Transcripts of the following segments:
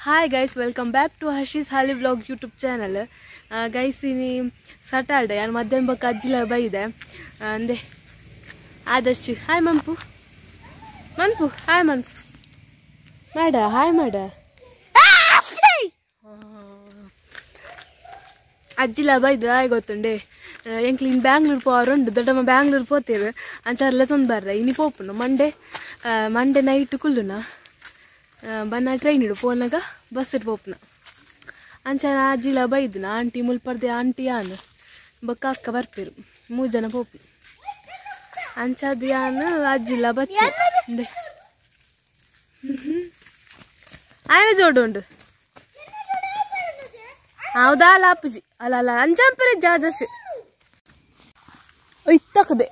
Hi guys, welcome back to Harsh's Hali Vlog YouTube channel. Guys, ini Saturday and madhyam baka ajjila baide ande Adarsh. Hi Manpu. Manpu, hi Manpu. Mada, hi Mada. Ajjila baide ay gotunde. Yankli in Bangalore poarondu dadama Bangalore potere ancharle ton barra ini popunu Monday night kulluna बना train पोनाग बस पोपना अंचन आजिला बैदना aunty मुल्परदे aunty आन बक्का अक्क बर्पेरु 3 जन पोपु अंचदी आन आजिला बत्ते ion जोडुंडु हौदा लापुजी अला अला अंचन परे जादश इत्तकदे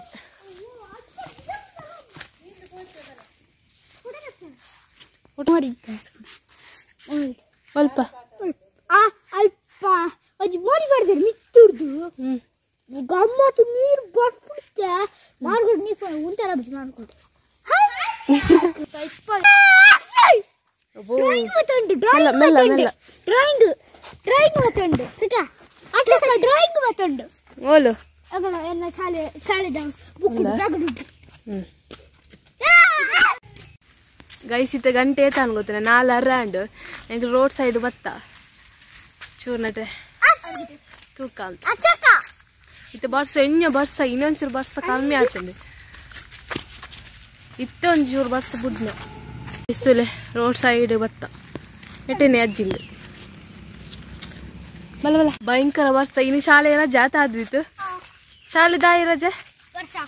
Alpa. Alpa. Oggi muori guarda mi turdu. Gamma tu mir barputte. Margot ni fa untara Margot. Hai. Drawing matandu. Drawing matandu. Sika. Atla drawing matandu. Olo. Agala enna sale da book bagadu. Guys, इतने घंटे तान गोते ना नाल अरांड एक road side बत्ता चूरनटे तू काम अच्छा का इतने बर्स इन्हें बर्स काम में आते हैं इतने उन्जूर बर्स बुढ़ना इसलिए रोड साइड बत्ता इतने नया जिले बला भयंकर बर्स इन्हें शाले ना जाता आदमी तो शाले दाई रजे बर्सा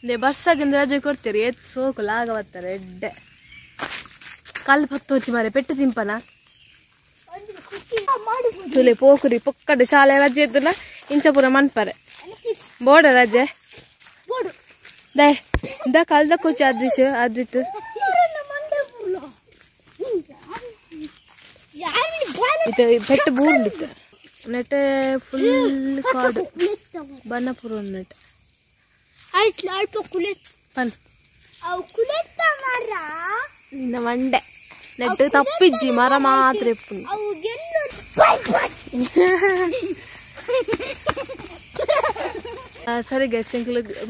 ने बर्सा गंदे रजे करते रहे सो को लागा बत्ता रेड कल पत्तो ची मारे पेट्ट तिंपना तुले पोकुरी पक्कड शाले रजे इतना इंचपुर मन परे बोर्ड रजे दे दा कल दा कुछ अद्वित इते पेट्ट बूर्ंडित नेट फुल कार्ड बनपुर नेट अल्प कुलेत पन अव कुलेत मारा निन्न मंडे नेट तप्पिज्जी मर मात्र एप्पुंडि अव गेल्लु सरे गैस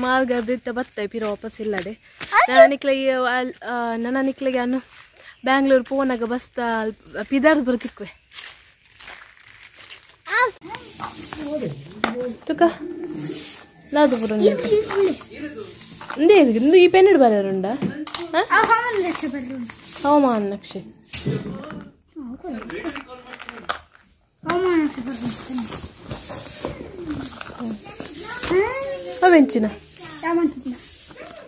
मार्ग दित्त बत्ता फिर वापस इल्लडे नननिक्ले अनु बैंगलोर पोनाग बस पिदार्द बरतिक्वे तुका लादु पुरन इंदे इंदु ई पेन बरेरुंडा हवामान नक्षे अवेंचिना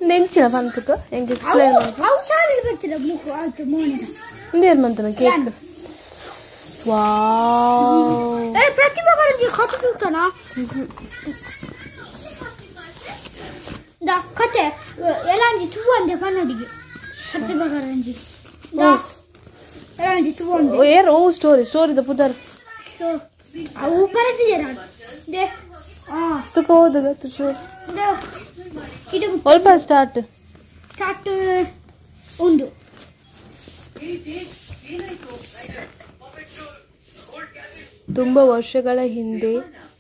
नेंचिना पंतक एंग एक्सप्लेन इंदेर मंतना केक वाव ए प्रतिभा करंजी खाती पिउताना दा कते एलांजी तुवंदे कನ್ನडिगे प्रतिभा करंजी दा एलांजी तुवंदे ओ यार ओ स्टोरी द पुदर सो आ ऊपर जरा दे तो कोदगा तू शो दे ಇದು ಸ್ವಲ್ಪ ಸ್ಟಾರ್ಟ್ ಒಂದು ತುಂಬಾ ವರ್ಷಗಳ ಹಿಂದೆ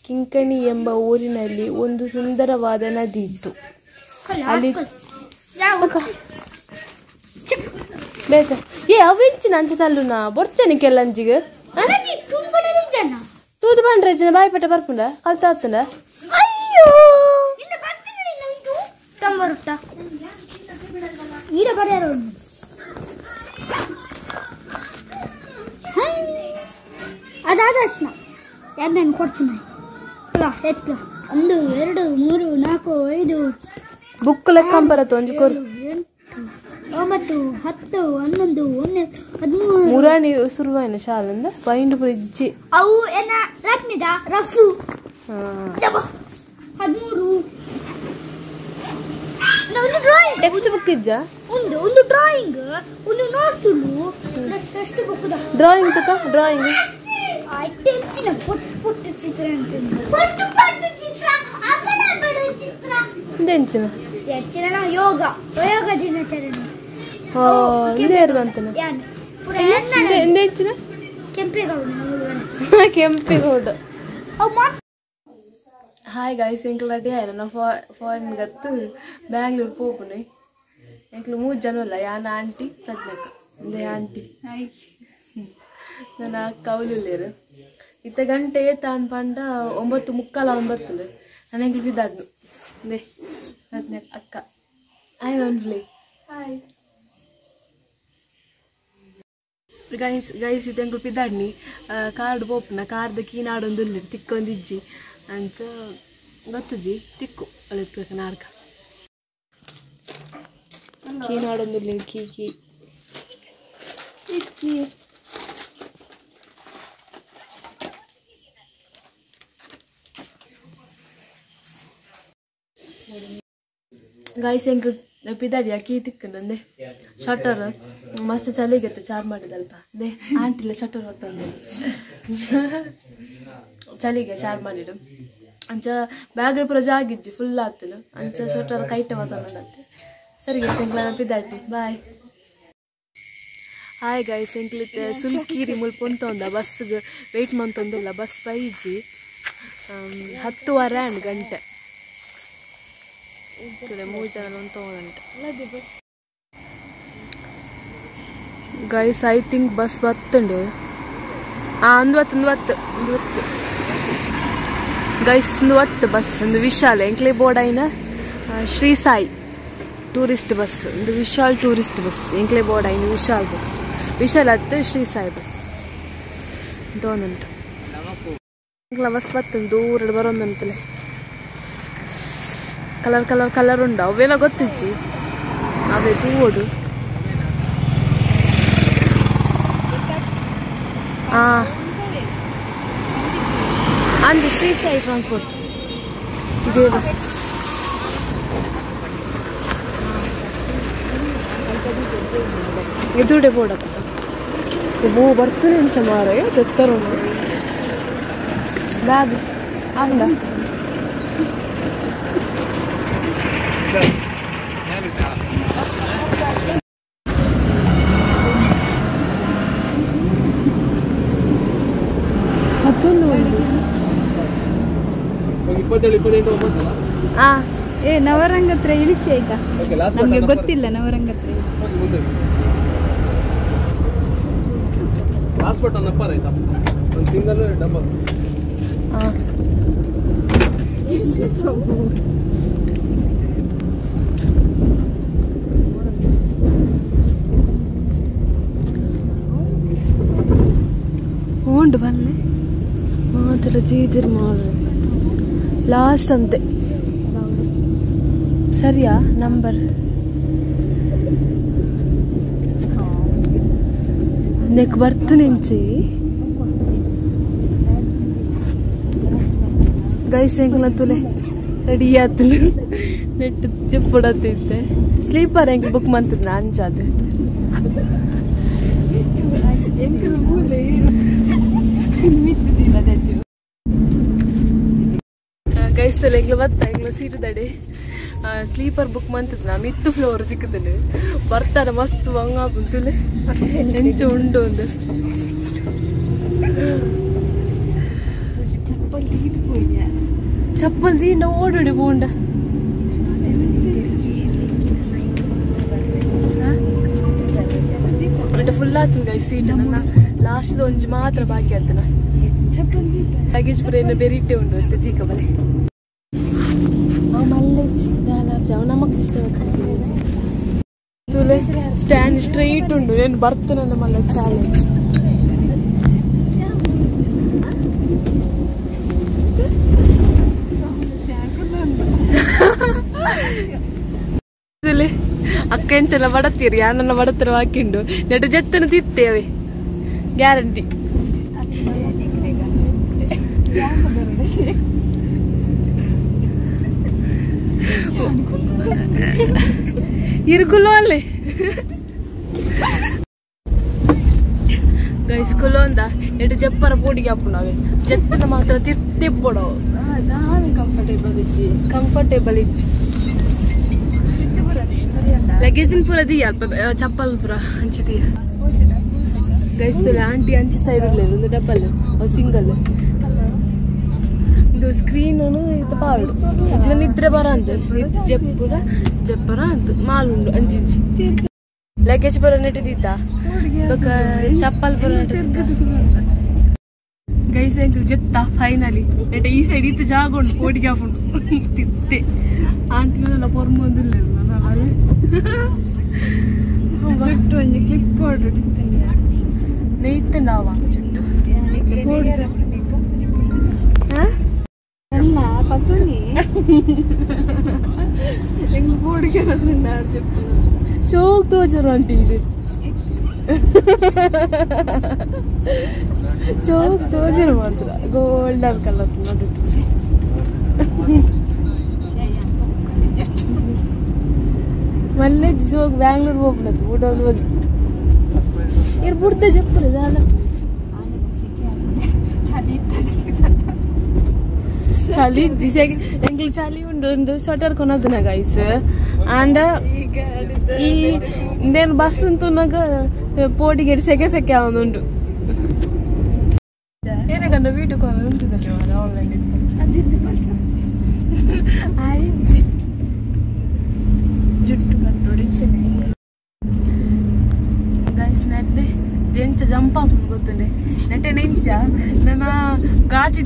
ಕಿಂಕಣಿ ಎಂಬ ಊರಿನಲ್ಲಿ ಒಂದು ಸುಂದರವಾದ ನದಿ ಇತ್ತು. ಅಲ್ಲಿ ಬೇಕ ಏ ಅವೆಂಚಿನ ಅಂಚತಲ್ಲುನಾ ಬೊರ್ಚನಿ ಕೆಲಂಜಿಗೆ ಅನಜಿ ತೂದು ಬಡರಿಂಜನ ತೂದು ಬಂಡ್ರೆಜನ ಬಾಯಿಪಟ ಬರ್ಪುಂಡ ಕಲ್ತಾತನ ಅಯ್ಯೋ ನಿನ್ನ ಬರ್ತೀನಿ ಇದು ತಂಬರುತ್ತ ಈರ ಬರೆಯರು ಅದಾದಸ್ನ ಯಾರನ್ನ ಕೊಡ್ತೀನಿ ಅಲ್ಲ ಎಷ್ಟು 1 2 3 4 5 ಬುಕ್ ಲೆಕ್ಕ ಬರತ್ತೆ ಒಂಜಿ ಕೊರು 9 10 11 13 ಮುರಾಣಿ ಸುರುವಾಯಿನ ಶಾಲೆಂದ ಬೈಂಡ್ ಬ್ರಿಡ್ಜ್ ಅವು ಏನ ರತ್ನಿದ ರಫು ಜಬ 13 ಒಂದು ಡ್ರಾಯಿಂಗ್ ಟೆಕ್ಸ್ಟ್ ಬುಕ್ ಇಜ್ಜ ಒಂದು ಡ್ರಾಯಿಂಗ್ ಒಂದು notes text book the drawing ತಕ ಡ್ರಾಯಿಂಗ್ ಟೆಂಚಿನ ಪುಟ್ಟ ಚಿತ್ರ ಪುಟ್ಟ ಚಿತ್ರ ಅಕಡ ಬಡ ಚಿತ್ರ ಇಂದೆಂಚಿನ ಹೆಚ್ಚಿನ ಯೋಗ ದಿನಾಚರಣೆ ಇಂದೇರು ಬಂತನ ಯಾನ್ ಇಂದೆಂಚಿನ ಕೆಂಪೇಗೌಡ. ಹಾಯ್ ಗಾಯ್ಸ್, ಎಂಕ್ಲು ರೆಡಿ ಆಯ್ನ ನಾವು ಫಾರಿನ್ ಗತ್ತು ಬ್ಯಾಂಗ್ಳೂರ್ ಪೋಪುನೆ. ಎಂಕ್ಲು 3 ಜನ ಅಲ್ಲ, ಯಾನ ಆಂಟಿ ಪ್ರಜ್ಞಕ್ಕ ಒಂದೇ ಆಂಟಿ ನನ್ನ ಅಕ್ಕ ಅವಲಿಲ್ಲೇರು ಇತ್ತ ಗಂಟೆ ತಾನ್ ಪಂಡ 9:45 ನಾನು ಎಂಕ್ಲು ಬಿದ್ದಾಡ್ನು ದೇ ಪ್ರಜ್ಞಕ್ಕ ಅಕ್ಕ. ಹಾಯ್ ಒನ್ಲಿ ಹಾಯ್ ಗೈಸ್ ಇದು ಎಂಕ್ಲು ಬಿದ್ದಾಡ್ನಿ ಕಾರ್ಡ್ ಪೋಪುನ ಕಾರ್ದ ಕೀನಾಡೊಂದು ತಿಕ್ಕೊಂದಿಜ್ಜಿ ಅಂತ ಗೊತ್ತಜ್ಜಿ ತಿಕ್ಕು ಅಲ್ಲಿತ್ತು ನಾಡ್ಕ ಕೀನಾಡೊಂದು ಕೀ ಗೈಸ್ ಎಂಕ್ಲು ಪಿದಾಡಿ ಅಕ್ಕಿ ತಿಕ್ಕಂಡೆ ಶಟರ್ ಮಸ್ತ್ ಚಳಿಗೆತ್ತೆ ಚಾರ್ ಮಾಡಿದಲ್ಪ ದೇ ಆಂಟಿಲ್ಲ ಶಟರ್ ಹೊತ್ತಂದೆ ಚಳಿಗೆ ಚಾರ್ ಮಾಡಿಡು ಅಂಚ ಬ್ಯಾಗ್ ಪೂರ ಜಾಗಿಜ್ಜಿ ಫುಲ್ ಆತಲು ಅಂಚ ಶಟರ್ ಕೈಟ ಮಾತಾಡತ್ತೆ. ಸರಿ ಗೈಸ್ ಎಂಕ್ಲ ಪಿದಾಡಿ ಬಾಯ್. ಹಾಯ್ ಗೈಸ್ ಎಂಕ್ಲಿತ್ತೆ ಸುಲ್ಕೀರಿ ಮುಲ್ಪೊಂತೊಂದ ಬಸ್ಗೆ ವೆಯ್ಟ್ ಮಂತೊಂದಿಲ್ಲ ಬಸ್ ಬೈಜಿ 10:15 ಗಂಟೆ 3 ಜನ ಗಂಟೆ ಗೈಸ್. ಐ ಥಿಂಕ್ ಬಸ್ ಬತ್ತುಂಡು ಒಂದು ಗೈಸ್ ಒಂದು ಬಸ್ ಒಂದು ವಿಶಾಲ ಎಂಕ್ಲೆ ಬೋರ್ಡ್ ಐನ ಶ್ರೀ ಸಾಯಿ ಟೂರಿಸ್ಟ್ ಬಸ್ ಒಂದು ವಿಶಾಲ್ ಟೂರಿಸ್ಟ್ ಬಸ್ ಎಂಕ್ಲೆ ಬೋರ್ಡ್ ಐನ ವಿಶಾಲ್ ಬಸ್ ವಿಶಾಲ್ ಹತ್ತು ಶ್ರೀ ಸಾಯಿ ಬಸ್ ತೋನುಂಟು ಎಂಕ್ಲ ಬಸ್ ಬತ್ತುಂಡು ದೂರ ಬರೋಂದುಂಟಲೆ ಕಲರ್ ಉಂಡ ಅವೆಲ್ಲ ಗೊತ್ತಿಜ್ಜಿ ಅವೇ ತೂಡು ಅಂದು ಶ್ರೀ ಸಾಯಿ ಟ್ರಾನ್ಸ್ಪೋರ್ಟ್ ಇದೇ ಬಸ್. ಎದುರುಡೆ ಬೋರ್ಡ್ ಬೂ ಬರ್ತೀನಿ ಇಂಚ ಮಾರ ತೆತ್ತರು ಬ್ಯಾಗ್ ಅಂಡ ನವರಂಗ ಹತ್ರ ಇಳಿಸಿ ಆಯ್ತಾ, ನಮ್ಗೆ ಗೊತ್ತಿಲ್ಲ ನವರಂಗ ಹತ್ರ ಉಂಡು ಬನ್ನಿ ಮಾತ್ರ ಜೀದಿರ್ ಮಾಡು ಲಾಸ್ಟ್ ಅಂತೆ ಸರಿಯಾ ನಂಬರ್ ನೆಕ್ ಬರ್ತು ನಿಂಚಿ ಗೈಸ್ ಎಂಕ್ಲ ತುಲೆ ರೆಡಿ ಆತು ನೆಟ್ಟು ಚೆಪ್ಪಡತ್ತಿದ್ದೆ ಸ್ಲೀಪರ್ ಎಂಕ್ ಬುಕ್ ಮಾಡ್ತಿದ್ನ ಅಂಚಾದ ಗೈಸ್ ತಲೆ ಎಂಗ್ಲ ಬತ್ತ ಎಂಗ್ಲ ಸೀಟ್ ತಡೆ ಸ್ಲೀಪರ್ ಬುಕ್ ಮಾಡ್ತಿದ್ನ ಮಿತ್ತು ಫ್ಲೋರ್ ಸಿಕ್ಕುತ್ತಲೆ ಬರ್ತಾರೆ ಮಸ್ತ್ ಬಂಗಾಪುಂತುಲೆ ಎಂಚು ಉಂಡು ಒಂದು ಚಪ್ಪಲ್ ತೀಂಡ ಓಡೋಡಿ ಬೋಂಡ అంటే ఫుల్ అవుతుంది గైస్ సీట్ లాస్ట్ లో ಒಂಜಿ ಮಾತ್ರ ಬಾಕಿ ಆತನ ಲಗೇಜ್ ಪುರೇನ ಬೆರಿಟ್ಟೆ ಉಂಡು ಅಂತ ತೀಕಬಲೆ ಮಲ್ಲೆ ದಾಲಾಬ್ ಜಾವ ನಮಕ್ ಇಷ್ಟ ಸುಲೆ ಸ್ಟ್ಯಾಂಡ್ ಸ್ಟ್ರೈಟ್ ಉಂಡು నేను ಬರ್ತೇನೆ ಮಲ್ಲ ಚಾಲೆಂಜ್ ಅಕ್ಕ ಎಂಚೆಲ್ಲ ಬಡತ್ತೀರಿ ಯಾನನ್ನ ಬಡತರ ಹಾಕಿಂಡು ನೆಟ್ಟು ಜತ್ತನ ತಿತ್ತೇವೆ ಗ್ಯಾರಂಟಿ ಇರುಕುಲು ಅಲ್ಲೇ ಗೈಸ್ ಕುಲೋಂದ ನೆಟ್ಟು ಜಪ್ಪರ ಪೋಡಿಗೆ ಹಾಪುಣವೆ ಜತ್ತನ ಮಾತ್ರ ತಿಪ್ಪೊಡವು ಕಂಫರ್ಟೇಬಲ್ ಇಚ್ಚಿ ಲಗೇಜ್ ಪೂರ ದಿಯ ಅಲ್ಪ ಚಪ್ಪಲ್ ಪೂರ ಹಂಚಿದೀಯ ಗೈಸ್ ಆಂಟಿ ಅಂಚಿ ಸೈಡ್ ಇರಲಿಲ್ಲ ಒಂದು ಡಬ್ಬಲ್ ಅದು ಸಿಂಗಲ್ ಇದು ಸ್ಕ್ರೀನು ಇದು ಪಾಡು ಜನ ನಿದ್ರೆ ಬರ ಅಂತ ಜಪ್ಪರ ಅಂತ ಮಾಲುಂಡು ಅಂಚಿಂಚಿ ಲಗೇಜ್ ಬರೋ ನೆಟ್ಟಿದ್ದ ಇವಾಗ ಚಪ್ಪಲ್ ಬರೋ ನೆಟ್ಟಿದ್ದ ಗೈಸ್ ಎಂಕಲ್ ಜೆತ್ತ ಫೈನಲಿ ನೆಟ್ಟ ಈ ಸೈಡ್ ಇತ್ತು ಜಾಗ ಉಂಟು ಕೋಟಿಗೆ ಹಾಕೊಂಡು ತಿಟ್ಟೆ ಆಂಟಿನೆಲ್ಲ ಪೊರ್ಮೊಂದಿಲ್ಲ చుట్టూ ಒಂದು ಕ್ಲಿಪ್ ಫೋಟೋ ಇಡ್ತೀನಿ നെയ്ത്തുണ്ടാവാ ചുറ്റും ಎಲ್ಲ ಪತ್ತುನಿ ಹೆಂಗ್ ಬೋಡಿಗೆರನ್ನ చెప్పు ಶೋಕ್ ತೋಜರು ಆಂಟಿ ಇದು ಶೋಕ್ ತೋಜರು ಮಾಡ್ತಾರೆ ಗೋಲ್ಡನ್ ಕಲರ್ ನೋಡಿ మళ్ళీ జోక్ బెంగళూరు పోపునది ఊడోలు ఇరు పుడితే చెప్పలేదు అలా చలి ఎంకల్ చలి ఉండు స్వెటర్ కొనద్దున గైస్ అండ్ ఈ నేను బస్సు ఉంటున్నాక పోటీ గడి సెకే ఉండు ఏదైనా వీడియో కాల్ ఉంటుంది ఆన్లైన్ అయించి ಜುಟ್ಟು ಗೈಸ್ ನೆಟ್ಟೆ ಜೆಂಚ ಜಂಪ್ ಆಪುಂಡು ಗೊತ್ತುಂಡೆ ನೆಟ್ಟೆ ನೆಂಚ ನನ್ನ ಘಾಟಿ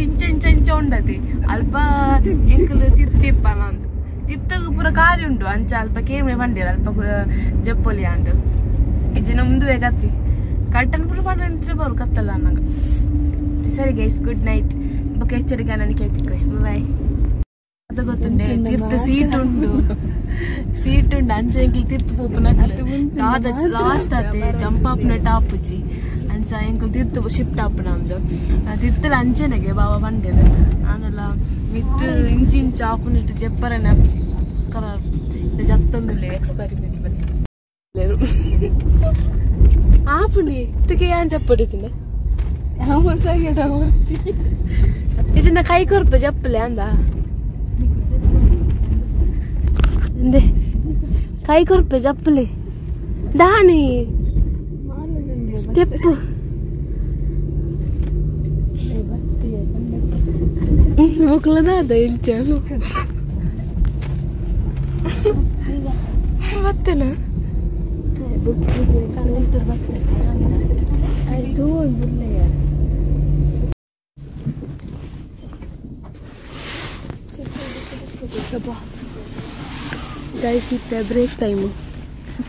ಇಂಚ ಉಂಡತಿ ಅಲ್ಪ ಎಂಕಲ್ ತಿರ್ತಿಪ್ಪನ ಅಂದು ತಿರ್ತಗ ಪೂರ ಕಾಲಿ ಉಂಟು ಅಂಚ ಅಲ್ಪ ಕೇಮೆ ಬಂದಿರ ಅಲ್ಪ ಜಪ್ಪೊಲಿ ಅಂಡು ಇಜ್ಜಿನ ಮುಂದುವೆ ಕತ್ತಿ ಕಟ್ಟನ್ ಪೂರ ಪಂಡ ನಿಂತ್ರೆ ಬರು ಕತ್ತಲ್ಲ ಅನ್ನಂಗ ಸರಿ ಗೈಸ್ ಗುಡ್ ನೈಟ್ ಬೊಕ್ಕ ಎಚ್ಚರಿಕೆ ನನಗೆ ಕೇಳ್ತಿಕ್ವೆ ಬಾಯ್ ಅದು ಗೊತ್ತುಂಡೆ ತೀರ್ಥ ಸೀಟ್ ಉಂಡು ಅಂಚ ಎಂಕಲ್ ತಿರ್ತು ಪೋಪುನ ಲಾಸ್ಟ್ ಆತೆ ಜಂಪ್ ಆಪ್ನ ಟಾಪ್ ಉಚ್ಚಿ ಅಂಚ ಎಂಕಲ್ ತಿರ್ತು ಶಿಫ್ಟ್ ಆಪುನ ಅಂದು ತಿರ್ತಲ ಅಂಚೆನೆಗೆ ಬಾಬಾ ಬಂಡೆದು ಆನೆಲ್ಲ ಮಿತ್ತು ಇಂಚು ಆಪುನಿಟ್ಟು ಜಪ್ಪರನೆ ಹಚ್ಚಿ ಕರಾರ್ ಜತ್ತೊಂದುಲ್ಲೆ ಎಕ್ಸ್ಪೆರಿಮೆಂಟ್ ಬಂದು ಆಪುನಿ ಇದಕ್ಕೆ ಏನ್ ಜಪ್ಪಡಿತಿಂದೆ ಇದನ್ನ ಕೈ ಕೊರ್ಪ ಜಪ್ಪಲೆ ಅಂದ ಅಂದೆ ಕೈ ಕೊರ್ಪೆ ಜಪ್ಪಲೆ ದಾನಿ ಸ್ಟೆಪ್ ಮುಕ್ಲದಾದ ಇಂಚನು ಬತ್ತೇನಾ ಆಯ್ತು ಗೈಸ್ ಇತ್ತೆ ಬ್ರೇಕ್ ಟೈಮು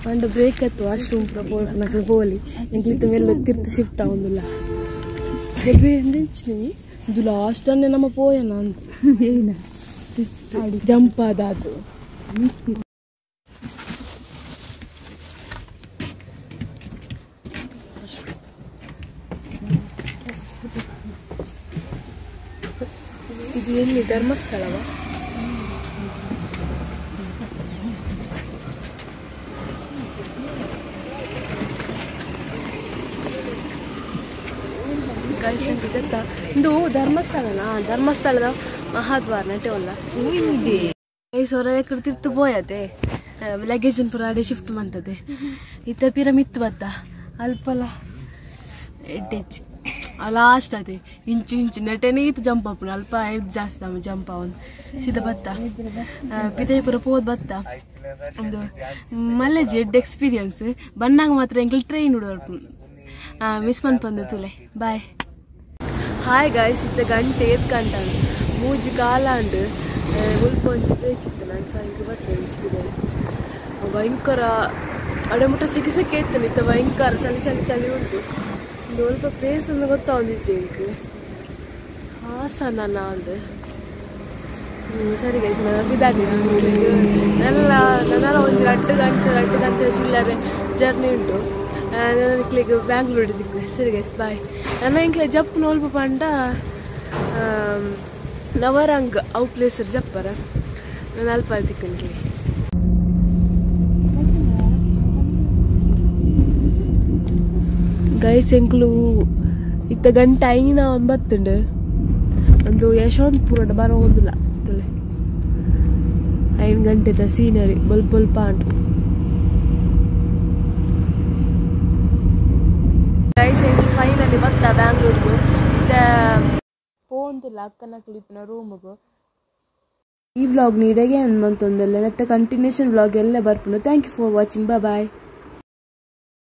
ಪಂಡ ಬ್ರೇಕ್ ಆಯ್ತು ವಾಶ್ರೂಮ್ ಪೂರ ಹೋಲಿ ಎಂಕ್ಲಿತ್ತ ಮೇಲೆ ತಿರ್ತು ಶಿಫ್ಟ್ ಆಗುದಿಲ್ಲ ಎಂಚಿನಿ ಇದು ಲಾಸ್ಟ್ ಅನ್ನೇ ನಮ್ಮ ಪೋಯನ ಅಂತ ಜಂಪ್ ಆದಾತು ಇದು ಎಲ್ಲಿ ಧರ್ಮಸ್ಥಳವಾ ಇದು ಧರ್ಮಸ್ಥಳನಾ ಧರ್ಮಸ್ಥಳದ ಮಹಾದ್ವಾರ ನೆಟ್ಟವಲ್ಲ ಗೈಸ್ ಹೊರ ಎಕಡೆ ತಿರ್ತು ಪೋಯತೆ ಲಗೇಜ್ ಪೂರ ಅಡೆ ಶಿಫ್ಟ್ ಮಂತದೆ ಇತ್ತ ಪಿರ ಮಿತ್ತು ಬತ್ತ ಅಲ್ಪಲ ಎಡ್ಡೆಚ್ಚಿ ಲಾಸ್ಟ್ ಅದೇ ಇಂಚು ನೆಟ್ಟೆನೇ ಇತ್ತು ಜಂಪ್ ಆಪುನ ಅಲ್ಪ ಜಾಸ್ತಿ ಆಮ ಜಂಪ್ ಅವನು ಸೀದಾ ಬತ್ತ ಪಿತೆ ಪೂರ ಪೋದ್ ಬತ್ತ ಒಂದು ಮಲ್ಲೇಜ್ ಎಡ್ ಎಕ್ಸ್ಪೀರಿಯನ್ಸ್ ಬನ್ನಾಗ ಮಾತ್ರ ಎಂಕಲ್ ಟ್ರೈನ್ ಉಡೋರ್ಪು ಮಿಸ್ ಮನ್ಪಂದು ತುಲೆ ಬಾಯ್ ಹಾಯ್ ಗಾಯ್ಸ್ ಇತ್ತ ಗಂಟೆ ಗಂಟೆ ಮೂಜಿ ಕಾಲ ಉಂಡು ಮುಲ್ಪೊಂಚು ಬೇಕಿತ್ತು ನಾನು ಸಾಯಂಕಾಲ ಬರ್ತೇನೆ ಭಯಂಕರ ಅಡೆಮುಟ್ಟ ಸೆಕೆ ಇತ್ತು ಇತ್ತ ಭಯಂಕರ ಚಳಿ ಉಂಟು ಸ್ವಲ್ಪ ಪ್ಲೇಸ್ ಒಂದು ಗೊತ್ತಾವಂದಿಜ್ಜೆ ಇಂಕ್ ಹಾಸನ ಅಂದು ಸರಿ ಗೈಸ್ ಇದಾಗಿ ನನ್ನೆಲ್ಲ ಒಂದು 2 ಗಂಟೆ ಚಿಲ್ಲರೆ ಜರ್ನಿ ಉಂಟು ನನಗೆ ಬ್ಯಾಂಗ್ಳೂರು ದಿಕ್ಕು ಸರಿ ಗೈಸ್ ಬಾಯ್ ನನ್ನ ಇಂಕ್ಲೆ ಜಪ್ ನೋಲ್ಪ ಪಂಡ ನವರಂಗ್ ಅವು ಪ್ಲೇಸರ್ ಜಪ್ಪರ ನಾನು ಅಲ್ಪ ದಿಕ್ಕನ್ಗೆ ಗೈಸ್ ಎಂಕ್ಲು ಇತ್ತ ಗಂಟೆ ಐನ 9 ಒಂದು ಯಶವಂತಪುರ ಬರೋ ಒಂದಿಲ್ಲ 5 ಗಂಟೆದ ಸೀನರಿ ಸ್ವಲ್ಪ ಅಂಟು ಗೈಸ್ ಫೈನಲಿ ಬತ್ತ ಬ್ಯಾಂಗ್ಳೂರ್ಗು ಇತ್ತೆ ಪೋಂತಿಲ್ಲ ಅಕ್ಕನ ಕುಳಿತಿನ ರೂಮ್ಗೂ ಈ ವ್ಲಾಗ್ ನೀಡೆಗೆ ಅನ್ಮಂತೊಂದಲ್ಲ ಮತ್ತೆ ಕಂಟಿನ್ಯೂಷನ್ ವ್ಲಾಗ್ ಎಲ್ಲ ಬರ್ಪುನು thank you for watching bye